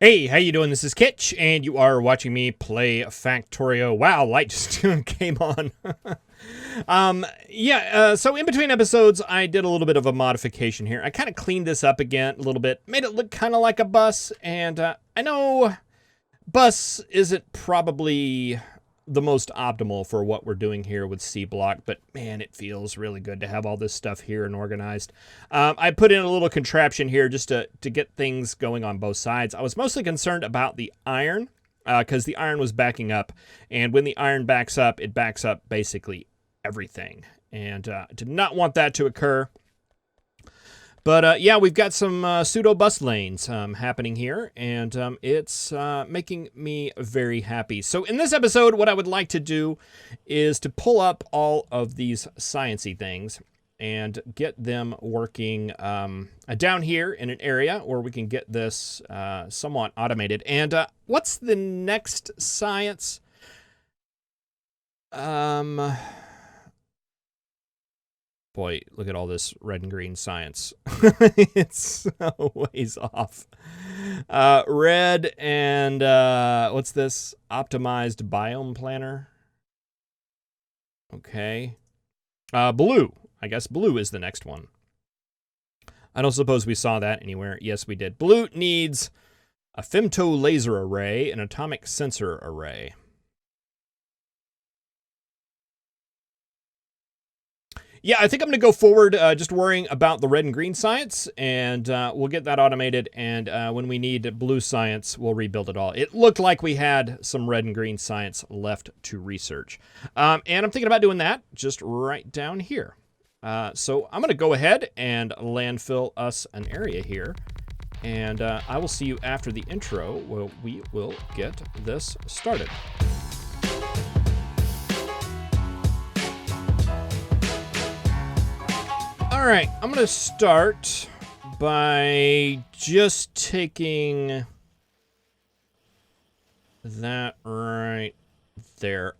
Hey, how you doing? This is Kitch, and you are watching me play Factorio. Wow, light just came on. So in between episodes, I did a little bit of a modification here. I kind of cleaned this up again a little bit, made it look kind of like a bus, and I know bus isn't probably the most optimal for what we're doing here with Seablock, but man, it feels really good to have all this stuff here and organized. I put in a little contraption here just to get things going on both sides. I was mostly concerned about the iron because the iron was backing up, and when the iron backs up, it backs up basically everything, and did not want that to occur. But yeah, we've got some pseudo bus lanes happening here, and it's making me very happy. So in this episode, what I would like to do is to pull up all of these sciencey things and get them working down here in an area where we can get this somewhat automated. And what's the next science? Boy, look at all this red and green science. It's so ways off. Red and, what's this? Optimized biome planner. Okay. Blue. I guess blue is the next one. I don't suppose we saw that anywhere. Yes, we did. Blue needs a femto laser array, an atomic sensor array. Yeah, I think I'm going to go forward just worrying about the red and green science, and we'll get that automated, and when we need blue science, we'll rebuild it all. It looked like we had some red and green science left to research. And I'm thinking about doing that just right down here. So I'm going to go ahead and landfill us an area here, and I will see you after the intro where we will get this started. All right, I'm going to start by just taking that right there.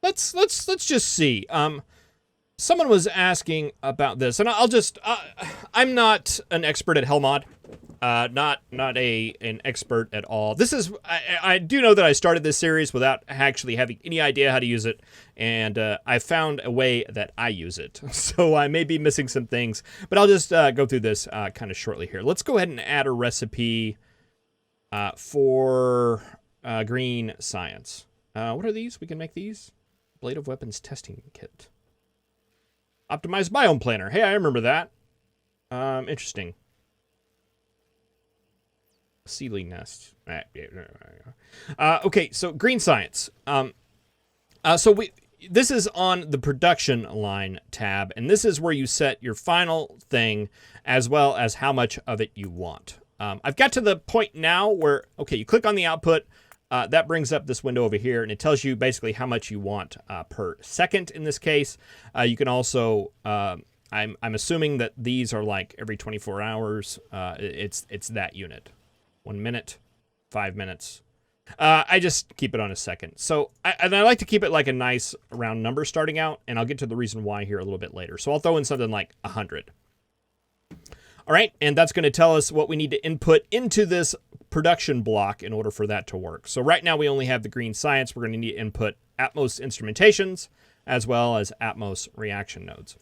Let's just see. Someone was asking about this, and I'll just I'm not an expert at Hellmod. Not an expert at all. This is I do know that I started this series without actually having any idea how to use it, and I found a way that I use it. So I may be missing some things, but I'll just go through this kind of shortly here. Let's go ahead and add a recipe for green science. What are these? We can make these. Blade of Weapons testing kit. Optimized biome planner. Hey, I remember that. Interesting. Sealing nest. Okay, so green science. This is on the production line tab, and this is where you set your final thing as well as how much of it you want. I've got to the point now where, okay, you click on the output, that brings up this window over here, and it tells you basically how much you want per second in this case. You can also, I'm assuming that these are like every 24 hours. It's that unit. 1 minute, 5 minutes. I just keep it on a second. So I like to keep it like a nice round number starting out, and I'll get to the reason why here a little bit later. So I'll throw in something like 100. All right, and that's going to tell us what we need to input into this production block in order for that to work. So right now we only have the green science. We're going to need to input Atmos instrumentations as well as Atmos reaction nodes.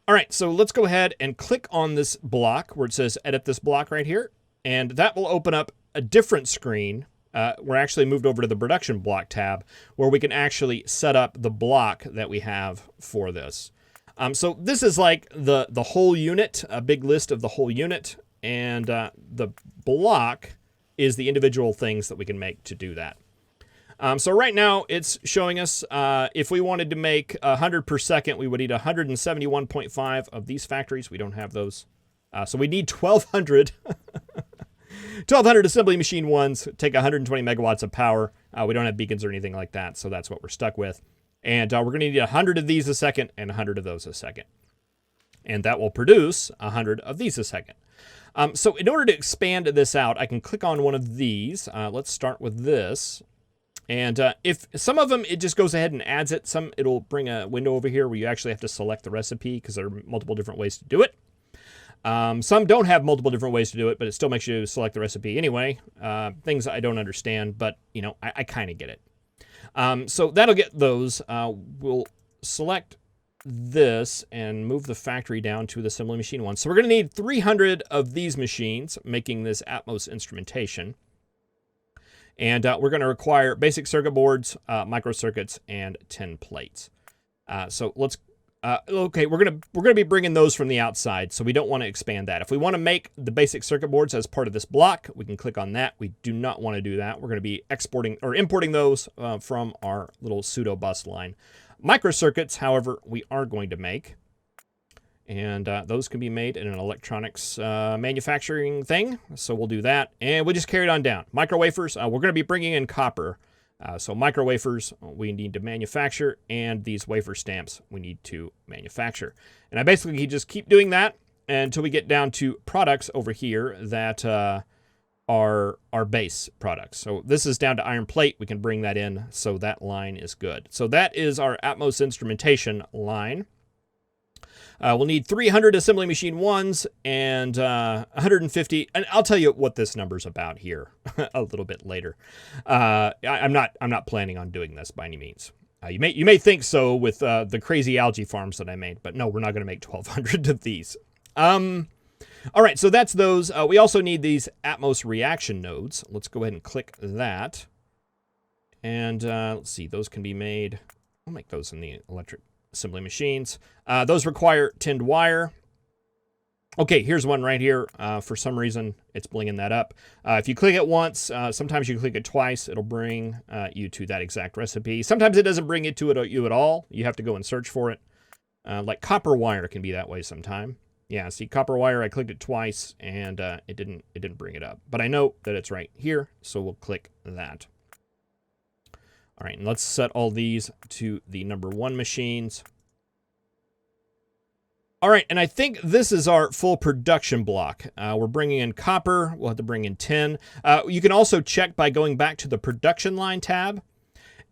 All right, so let's go ahead and click on this block where it says edit this block right here. And that will open up a different screen. We're actually moved over to the production block tab where we can actually set up the block that we have for this. So this is like the whole unit, a big list of the whole unit. And the block is the individual things that we can make to do that. So right now it's showing us if we wanted to make 100 per second, we would need 171.5 of these factories. We don't have those. So we need 1,200. 1,200 assembly machine ones, take 120 megawatts of power. We don't have beacons or anything like that, so that's what we're stuck with. And we're going to need 100 of these a second and 100 of those a second. And that will produce 100 of these a second. So in order to expand this out, I can click on one of these. Let's start with this. And if some of them, it just goes ahead and adds it. Some, it'll bring a window over here where you actually have to select the recipe because there are multiple different ways to do it. Some don't have multiple different ways to do it, but it still makes you select the recipe anyway. Things I don't understand, but you know, I kind of get it. So that'll get those. We'll select this and move the factory down to the assembly machine 1. So we're going to need 300 of these machines, making this Atmos instrumentation. And we're going to require basic circuit boards, microcircuits, and 10 plates. So let's. Okay, we're gonna be bringing those from the outside, so we don't want to expand that. If we want to make the basic circuit boards as part of this block, we can click on that. We do not want to do that. We're going to be exporting or importing those from our little pseudo bus line. Microcircuits, however, we are going to make. And those can be made in an electronics manufacturing thing. So we'll do that. And we'll just carry it on down. Micro wafers, we're going to be bringing in copper. So micro wafers we need to manufacture. And these wafer stamps we need to manufacture. And I basically just keep doing that until we get down to products over here that are our base products. So this is down to iron plate. We can bring that in. So that line is good. So that is our Atmos instrumentation line. We'll need 300 assembly machine 1s and 150. And I'll tell you what this number's about here a little bit later. I'm not planning on doing this by any means. You may think so with the crazy algae farms that I made, but no, we're not going to make 1,200 of these. All right, so that's those. We also need these Atmos reaction nodes. Let's go ahead and click that. And let's see, those can be made. I'll make those in the electric assembly machines. Those require tinned wire. Okay, here's one right here. For some reason, it's blinging that up. If you click it once, sometimes you click it twice, it'll bring you to that exact recipe. Sometimes it doesn't bring it to you at all. You have to go and search for it. Like copper wire can be that way sometime. Yeah, see, copper wire, I clicked it twice, and it didn't bring it up. But I know that it's right here, so we'll click that. All right, and let's set all these to the number 1 machines. All right, and I think this is our full production block. We're bringing in copper. We'll have to bring in tin. You can also check by going back to the production line tab.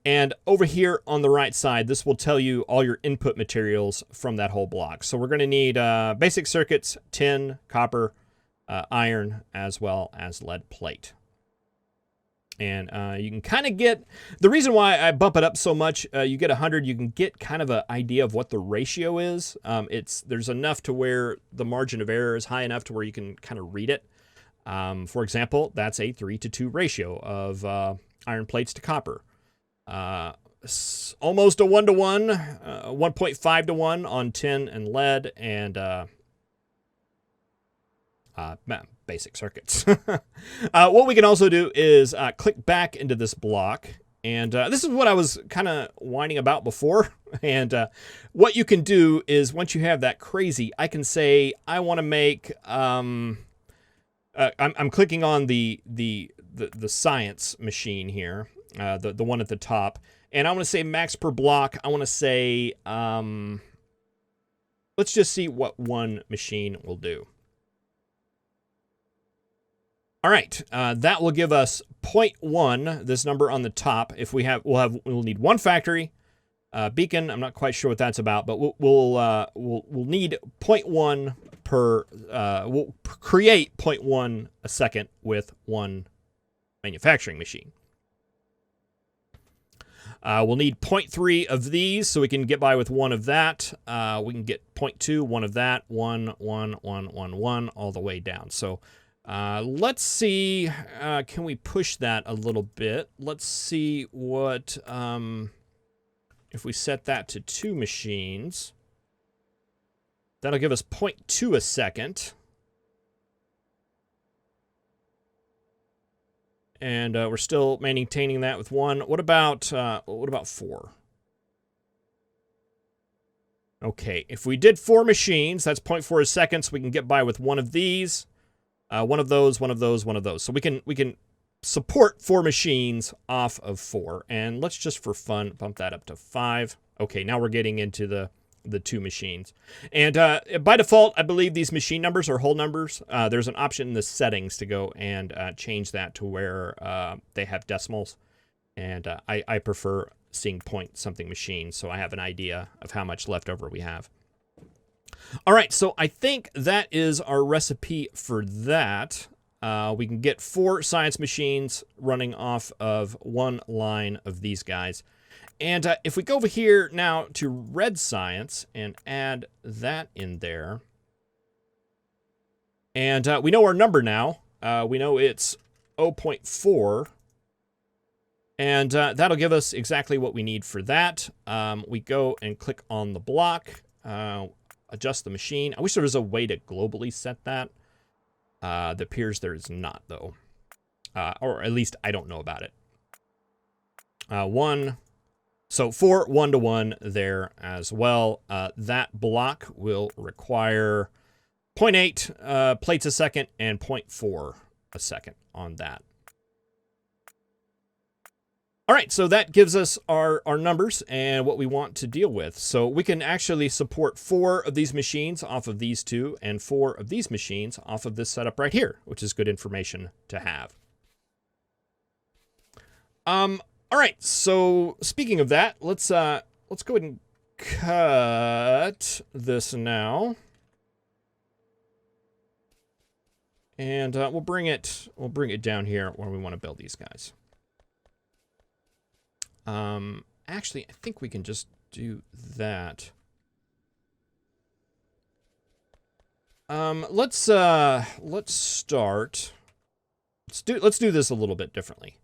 And over here on the right side, this will tell you all your input materials from that whole block. So we're going to need basic circuits, tin, copper, iron, as well as lead plate. And you can kind of get, the reason why I bump it up so much, you get 100, you can get kind of an idea of what the ratio is. There's enough to where the margin of error is high enough to where you can kind of read it. For example, that's a 3:2 ratio of iron plates to copper. Almost a 1-to-1, 1.5 to 1 on tin and lead, and basic circuits. What we can also do is click back into this block. And this is what I was kind of whining about before. And what you can do is once you have that crazy, I can say I want to make. I'm clicking on the science machine here, the one at the top, and I want to say max per block. I want to say let's just see what one machine will do. All right, that will give us 0.1, this number on the top. If we'll need one factory beacon. I'm not quite sure what that's about, but we'll need 0.1 per. We'll create 0.1 a second with one manufacturing machine. We'll need 0.3 of these, so we can get by with one of that. We can get 0.2, one of that, 1, 1, 1, 1, 1, all the way down. So. Let's see, can we push that a little bit? Let's see what, if we set that to 2 machines, that'll give us 0.2 a second. And we're still maintaining that with 1. What about 4? Okay, if we did 4 machines, that's 0.4 seconds. We can get by with one of these. One of those, one of those, one of those. So we can support 4 machines off of 4. And let's just for fun bump that up to 5. Okay, now we're getting into the 2 machines. And by default, I believe these machine numbers are whole numbers. There's an option in the settings to go and change that to where they have decimals. And I prefer seeing point something machines, so I have an idea of how much leftover we have. All right, so I think that is our recipe for that. We can get 4 science machines running off of 1 line of these guys. And if we go over here now to red science and add that in there, and we know our number now. We know it's 0.4, and that'll give us exactly what we need for that. We go and click on the block, adjust the machine. I wish there was a way to globally set that. It appears there is not, though. Or at least I don't know about it. 1. So 4 1-to-1 there as well. That block will require 0.8 plates a second and 0.4 a second on that. All right, so that gives us our numbers and what we want to deal with. So we can actually support 4 of these machines off of these 2 and 4 of these machines off of this setup right here, which is good information to have. All right, so speaking of that, let's go ahead and cut this now. And we'll bring it down here where we want to build these guys. Actually, I think we can just do that. Let's start. Let's do this a little bit differently.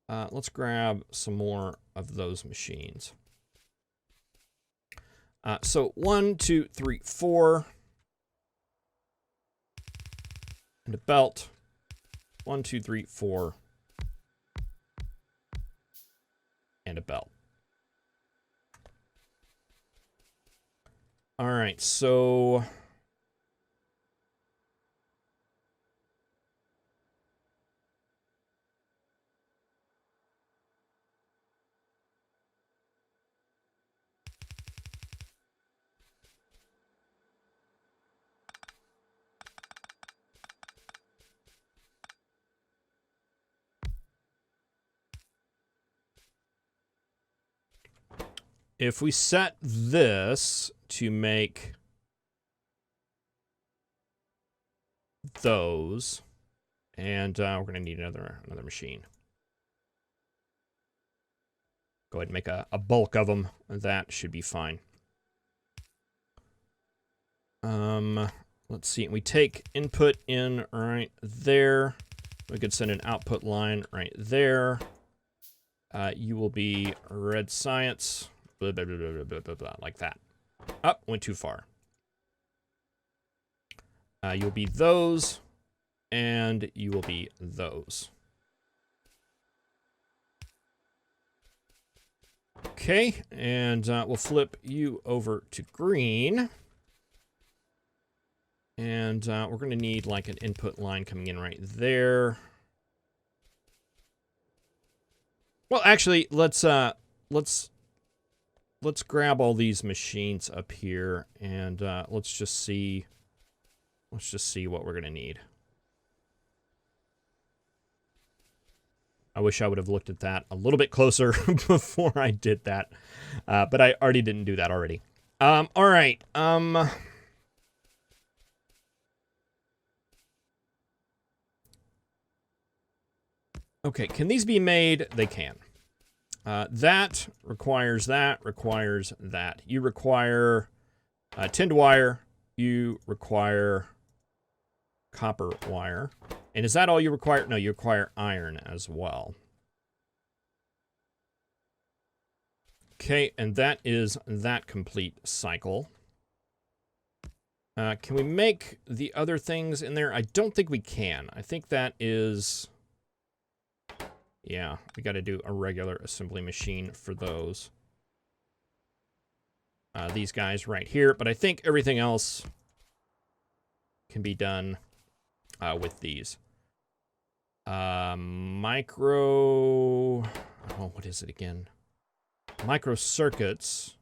Let's grab some more of those machines. So 1, 2, 3, 4. And a belt. 1, 2, 3, 4. And a belt. All right, so if we set this to make those, and we're going to need another machine. Go ahead and make a bulk of them. That should be fine. Let's see. We take input in right there. We could send an output line right there. You will be red science. Blah, blah, blah, blah, blah, blah, blah, like that. Up, went too far. You'll be those, and you will be those. Okay, and we'll flip you over to green. And we're going to need like an input line coming in right there. Well, actually, let's grab all these machines up here, and let's just see what we're gonna need. I wish I would have looked at that a little bit closer before I did that, but I already didn't do that already. All right. Okay, can these be made? They can. That requires that. You require tinned wire. You require copper wire. And is that all you require? No, you require iron as well. Okay, and that is that complete cycle. Can we make the other things in there? I don't think we can. I think that is... Yeah, we got to do a regular assembly machine for those. These guys right here, but I think everything else can be done with these. Micro... Oh, what is it again? Micro circuits,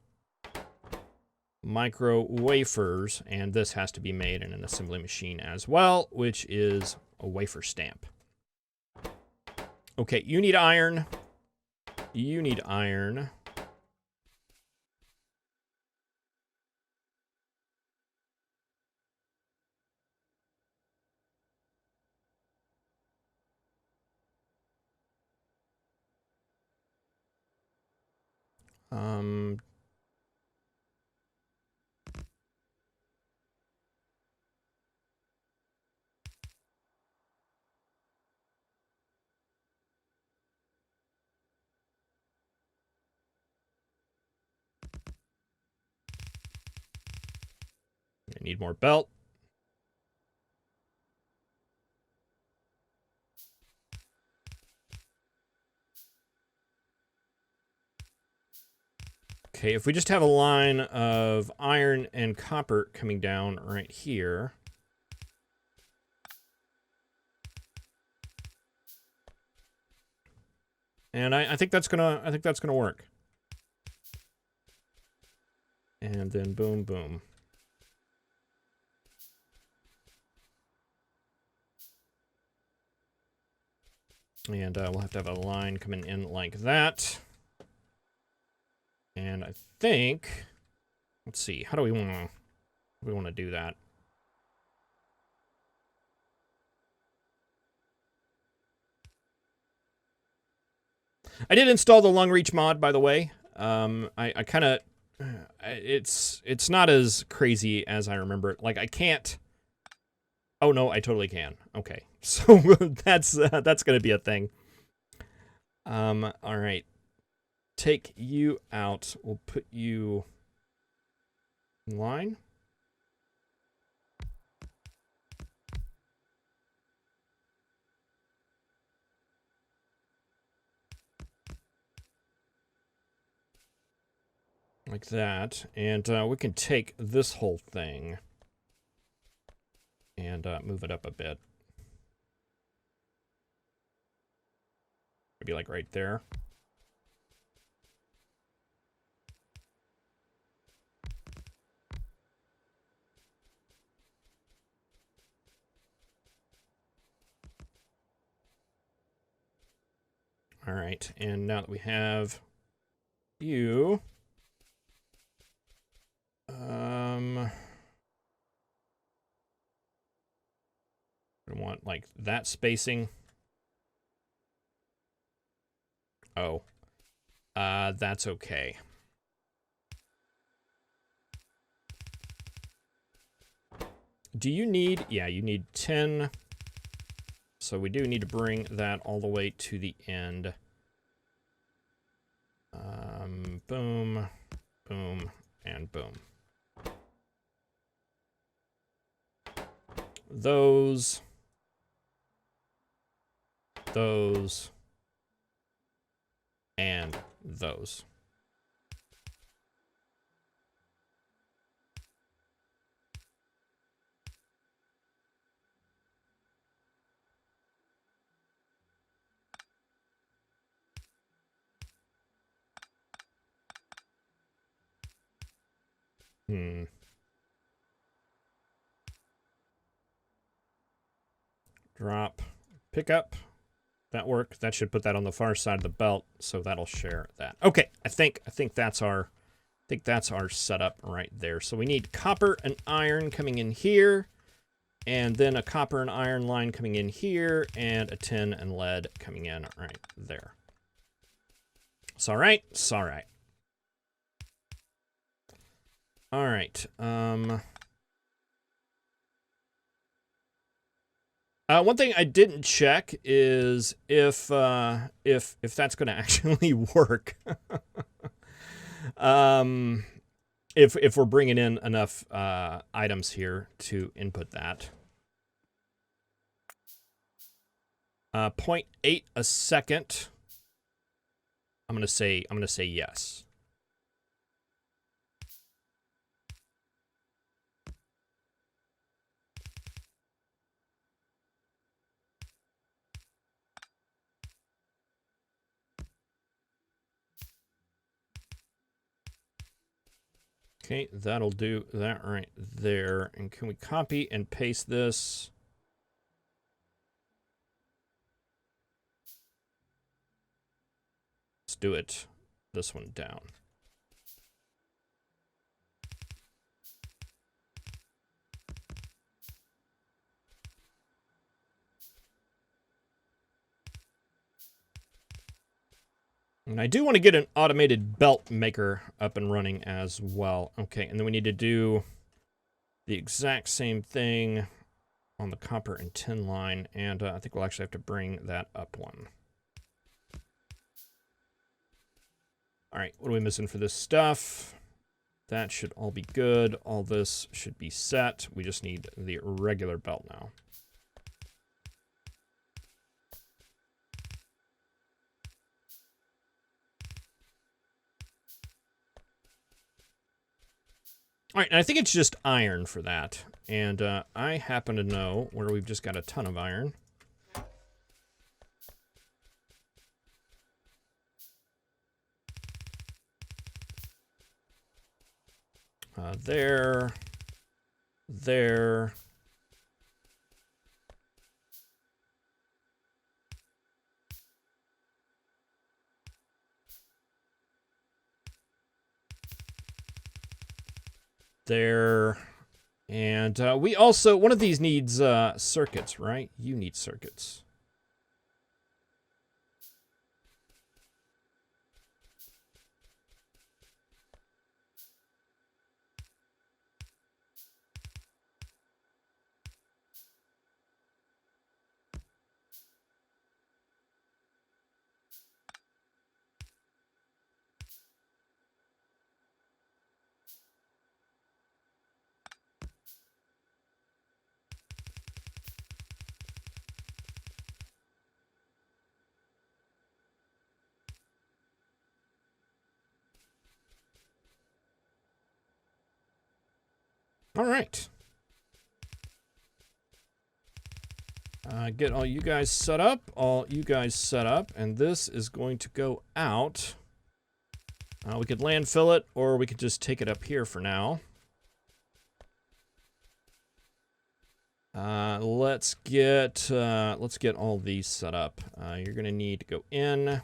micro wafers, and this has to be made in an assembly machine as well, which is a wafer stamp. Okay, you need iron. You need iron. Um, I need more belt. Okay, if we just have a line of iron and copper coming down right here. And I think that's gonna work. And then boom, boom. And we'll have to have a line coming in like that. And I think, let's see, how do we want to do that? I did install the long reach mod, by the way. I kind of, it's not as crazy as I remember it. Like I can't. Oh no, I totally can. Okay, so that's gonna be a thing. All right. Take you out. We'll put you in line. Like that. And we can take this whole thing and move it up a bit. Maybe like right there. All right, and now that we have you, I want like that spacing. Oh, that's okay. Do you need, yeah, you need 10. So we do need to bring that all the way to the end. Boom, boom, and boom. Those, and those. Drop, pick up. That work. That should put that on the far side of the belt, so that'll share that. Okay, I think that's our setup right there. So we need copper and iron coming in here, and then a copper and iron line coming in here, and a tin and lead coming in right there. It's all right. It's all right. All right. One thing I didn't check is if that's going to actually work. If we're bringing in enough items here to input that. 0.8 a second. I'm gonna say yes. Okay, that'll do that right there. And can we copy and paste this? Let's do it. This one down. And I do want to get an automated belt maker up and running as well. Okay, and then we need to do the exact same thing on the copper and tin line, and I think we'll actually have to bring that up one. All right, what are we missing for this stuff? That should all be good. All this should be set. We just need the regular belt now. All right, and I think it's just iron for that. And I happen to know where we've just got a ton of iron. There. There. There. And we also, one of these needs circuits, right? You need circuits. All right. Get all you guys set up. And this is going to go out. We could landfill it, or we could just take it up here for now. Let's get all these set up. You're gonna need to go in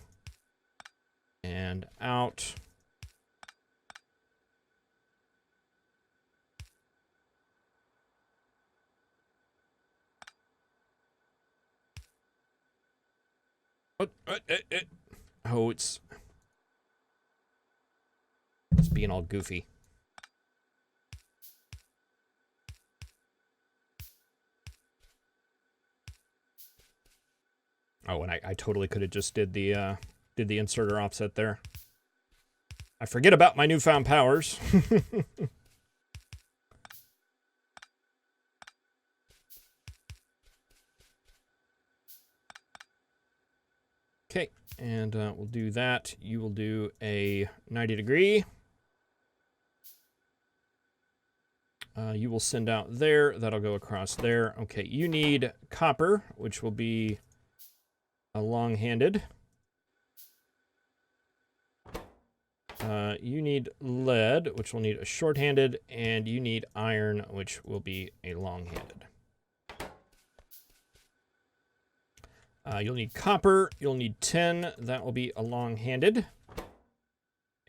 and out. Oh, it's being all goofy. Oh, and I totally could have just did the inserter offset there. I forget about my newfound powers. Okay, and we'll do that. You will do a 90 degree. You will send out there. That'll go across there. Okay, you need copper, which will be a long-handed. You need lead, which will need a short-handed, and you need iron, which will be a long-handed. You'll need copper, you'll need tin, that will be a long-handed.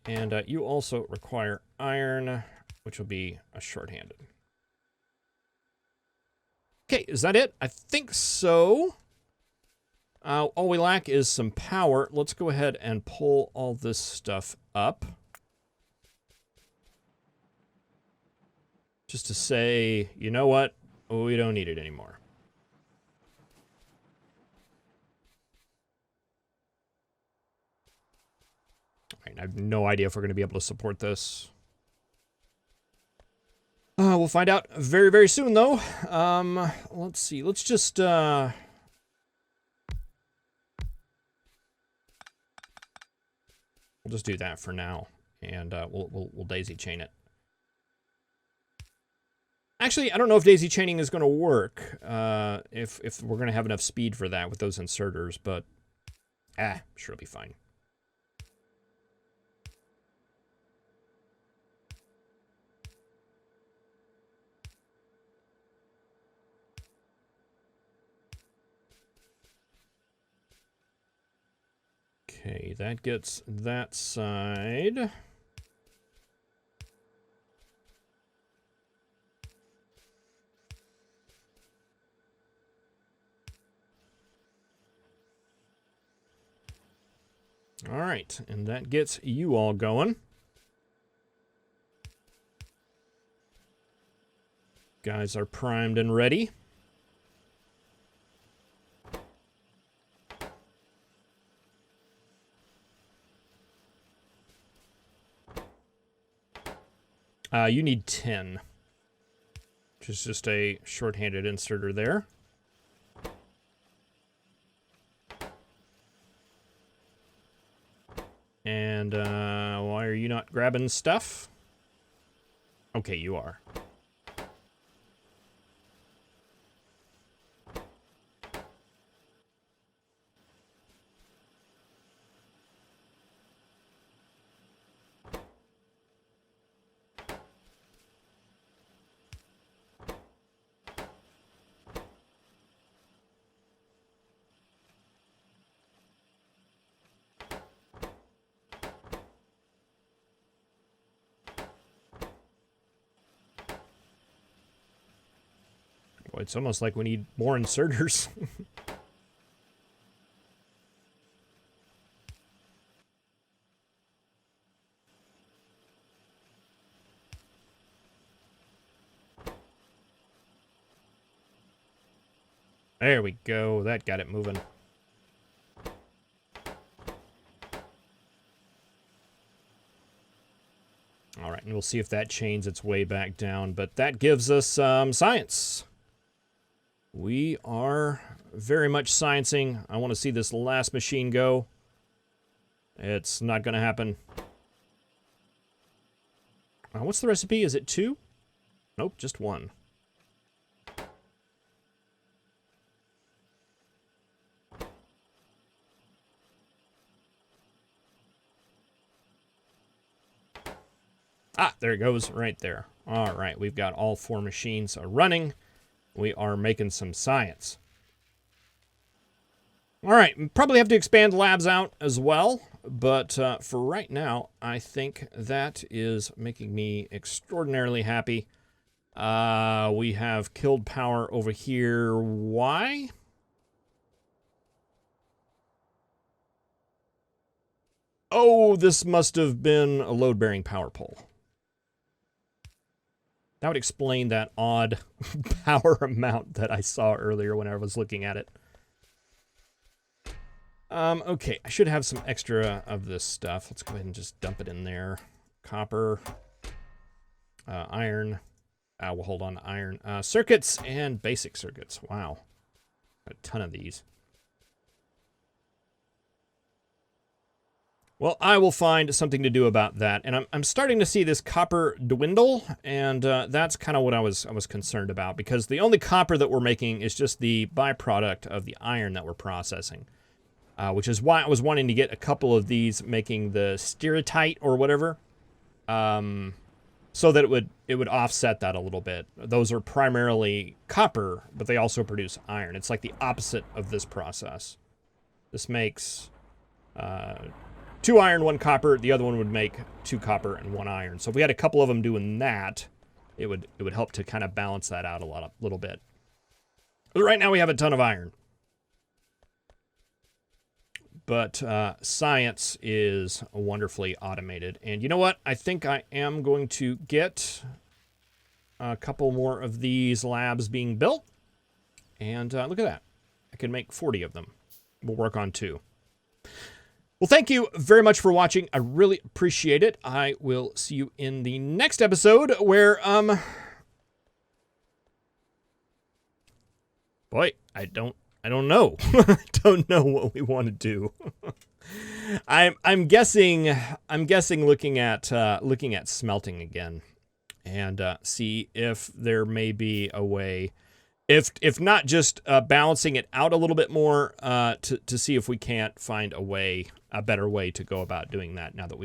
And you also require iron, which will be a short-handed. Okay, is that it? I think so. All we lack is some power. Let's go ahead and pull all this stuff up. Just to say, you know what? We don't need it anymore. I have no idea if we're going to be able to support this. We'll find out very, very soon, though. Let's see. Let's just... We'll just do that for now, and we'll daisy chain it. Actually, I don't know if daisy chaining is going to work. If we're going to have enough speed for that with those inserters, but sure, it'll be fine. Okay, that gets that side. All right, and that gets you all going. Guys are primed and ready. You need 10, which is just a shorthanded inserter there. And why are you not grabbing stuff? Okay, you are. Boy, it's almost like we need more inserters. There we go. That got it moving. All right, and we'll see if that chains its way back down. But that gives us science. We are very much sciencing. I want to see this last machine go. It's not going to happen. What's the recipe? Is it 2? Nope, just 1. Ah, there it goes right there. All right, we've got all 4 machines running. We are making some science. All right, probably have to expand labs out as well, but for right now, I think that is making me extraordinarily happy. We have killed power over here. Why? Oh, this must have been a load-bearing power pole. That would explain that odd power amount that I saw earlier when I was looking at it. Okay, I should have some extra of this stuff. Let's go ahead and just dump it in there. Copper, iron. We'll hold on to iron. Circuits and basic circuits. Wow. A ton of these. Well, I will find something to do about that. And I'm starting to see this copper dwindle, and that's kind of what I was concerned about, because the only copper that we're making is just the byproduct of the iron that we're processing, which is why I was wanting to get a couple of these making the stereotype or whatever, so that it would offset that a little bit. Those are primarily copper, but they also produce iron. It's like the opposite of this process. This makes 2 iron, 1 copper. The other one would make 2 copper and 1 iron. So if we had a couple of them doing that, it would help to kind of balance that out a little bit. But right now we have a ton of iron. But science is wonderfully automated. And you know what? I think I am going to get a couple more of these labs being built. And look at that. I can make 40 of them. We'll work on 2. Well, thank you very much for watching. I really appreciate it. I will see you in the next episode where, boy, I don't know. I don't know what we want to do. I'm guessing looking at smelting again, and see if there may be a way, if not just balancing it out a little bit more, to see if we can't find a better way to go about doing that now that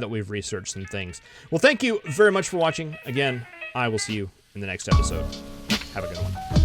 we've researched some things. Well, thank you very much for watching. Again, I will see you in the next episode. Have a good one.